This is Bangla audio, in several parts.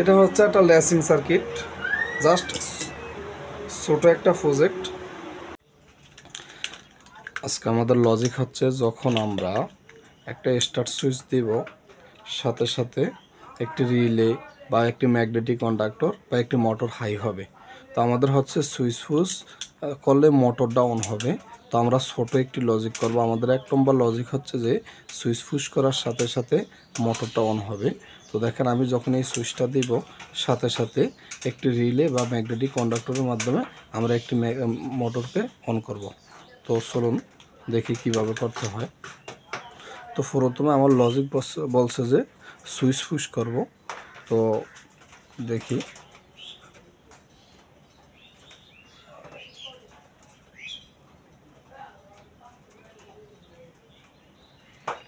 এটা হচ্ছে একটা ল্যাসিং সার্কিট, জাস্ট ছোট একটা প্রজেক্ট। আজকে আমাদের লজিক হচ্ছে যখন আমরা একটা স্টার্ট সুইচ দিব, সাথে সাথে একটি রিলে বা একটি ম্যাগনেটিক কন্ডাক্টর বা একটি মোটর হাই হবে। তো আমাদের হচ্ছে সুইচ ফুস করলে মোটরটা অন হবে। তো আমরা ছোট একটি লজিক করব। আমাদের 1 নম্বর লজিক হচ্ছে যে সুইচ ফুস করার সাথে সাথে মোটরটা অন হবে। তো দেখেন আমি যখন এই সুইচটা দিব, সাথে সাথে একটি রিলে বা ম্যাগনেটিক কন্ডাক্টরের মাধ্যমে আমরা একটি মোটরকে অন করব। তো চলুন দেখি কিভাবে করতে হয়। তো প্রথমে আমার লজিক বলছে যে সুইচ পুশ করব। তো দেখি,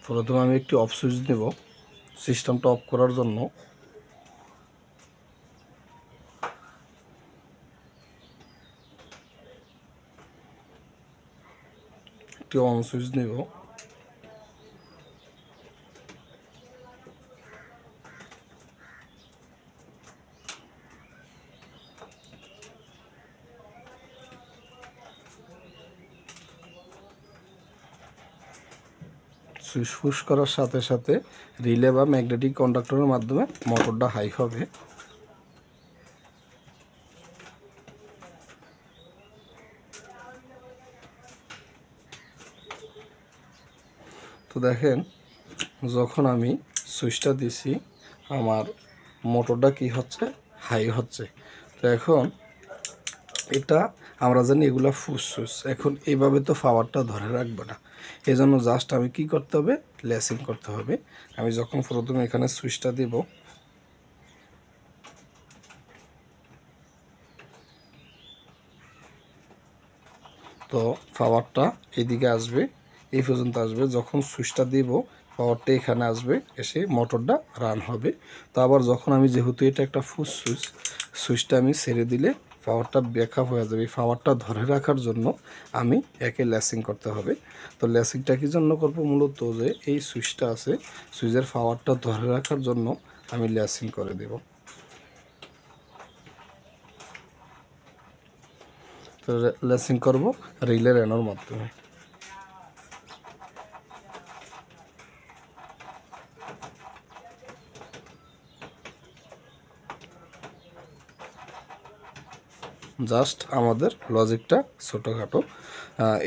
প্রথমে আমি একটি অফ সুইচ দেব সিস্টেমটা অফ করার জন্য। একটি অন সুইচ নেব। সুইচ পুশ করার সাথে সাথে রিলে বা ম্যাগনেটিক কন্ডাক্টরের মাধ্যমে মোটরটা হাই হবে। তো দেখেন যখন আমি সুইচটা দিছি, আমার মোটরটা কি হচ্ছে, হাই হচ্ছে। তো এখন এটা আমরা জানি এগুলা ফুস সুইচ, এখন এইভাবে তো পাওয়ারটা ধরে রাখবে না। এই জন্য জাস্ট আমি কি করতে হবে, লেসিং করতে হবে। আমি যখন প্রথমে এখানে সুইচটা দিব, তো পাওয়ারটা এদিকে আসবে, এই পর্যন্ত আসবে। যখন সুইচটা দিব পাওয়ারটা এখানে আসবে, এসে মোটরটা রান হবে। তো আবার যখন আমি, যেহেতু এটা একটা ফুস সুইচ, সুইচটা আমি ছেড়ে দিলে পাওয়ারটা ব্যাকআপ হয়ে যাবে। এই পাওয়ারটা ধরে রাখার জন্য আমি একে লেসিং করতে হবে। তো লেসিংটা কি জন্য করব, মূলত যে এই সুইচটা আছে, সুইচের পাওয়ারটা ধরে রাখার জন্য আমি লেসিং করে দেব। তো লেসিং করব রিলের এনোর মাধ্যমে। জাস্ট আমাদের লজিকটা ছোটোখাটো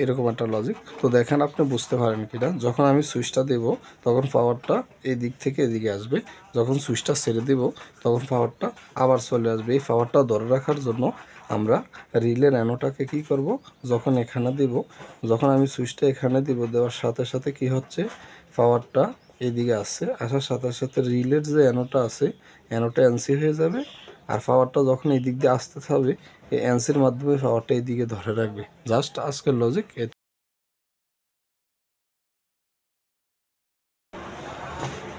এরকম একটা লজিক। তো দেখেন আপনি বুঝতে পারেন কিনা, যখন আমি সুইচটা দেব তখন পাওয়ারটা এই দিক থেকে এদিকে আসবে, যখন সুইচটা ছেড়ে দেব তখন পাওয়ারটা আবার চলে আসবে। এই পাওয়ারটা ধরে রাখার জন্য আমরা রিলের অ্যানোটাকে কি করব, যখন এখানে দেব, যখন আমি সুইচটা এখানে দেব, দেওয়ার সাথে সাথে কি হচ্ছে, পাওয়ারটা এদিকে আসছে, আসার সাথে সাথে রিলের যে অ্যানোটা আছে, অ্যানোটা এনসি হয়ে যাবে। আর পাওয়ারটা যখন এই দিক দিয়ে আসতে থাকবে, এই এনসির মাধ্যমে পাওয়ারটা এইদিকে ধরে রাখবে। জাস্ট আজকের লজিক।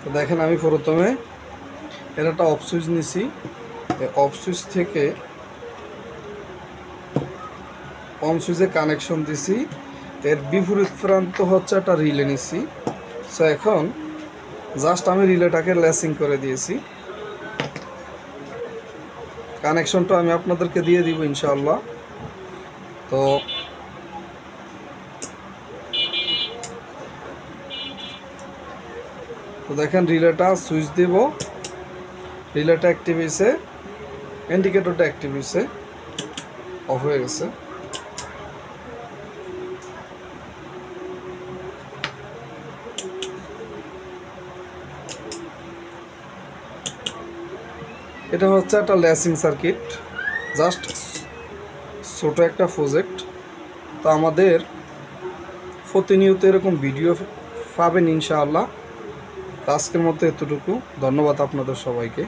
তো দেখেন আমি প্রথমে এর একটা অফ সুইচ নিছি, এই অফ সুইচ থেকে অন সুইচে কানেকশন দিছি, এর বিপরীত প্রান্ত হচ্ছে একটা রিলে নিছি। সো এখন জাস্ট আমি রিলেটাকে লেসিং করে দিয়েছি। কানেকশনটা আমি আপনাদেরকে দিয়ে দিব ইনশাআল্লাহ। তো দেখেন রিলেটা সুইচ দিব, রিলেটা অ্যাক্টিভ হয়েছে, ইন্ডিকেটরটা অ্যাক্টিভ হয়েছে, অফ হয়ে গেছে। এটা হচ্ছে একটা লেসিং সার্কিট, জাস্ট ছোট একটা প্রজেক্ট। তো আমাদের প্রতিনিয়ত এরকম ভিডিও পাবেন ইনশাআল্লাহ। আজকের মতো এতটুকু, ধন্যবাদ আপনাদের সবাইকে।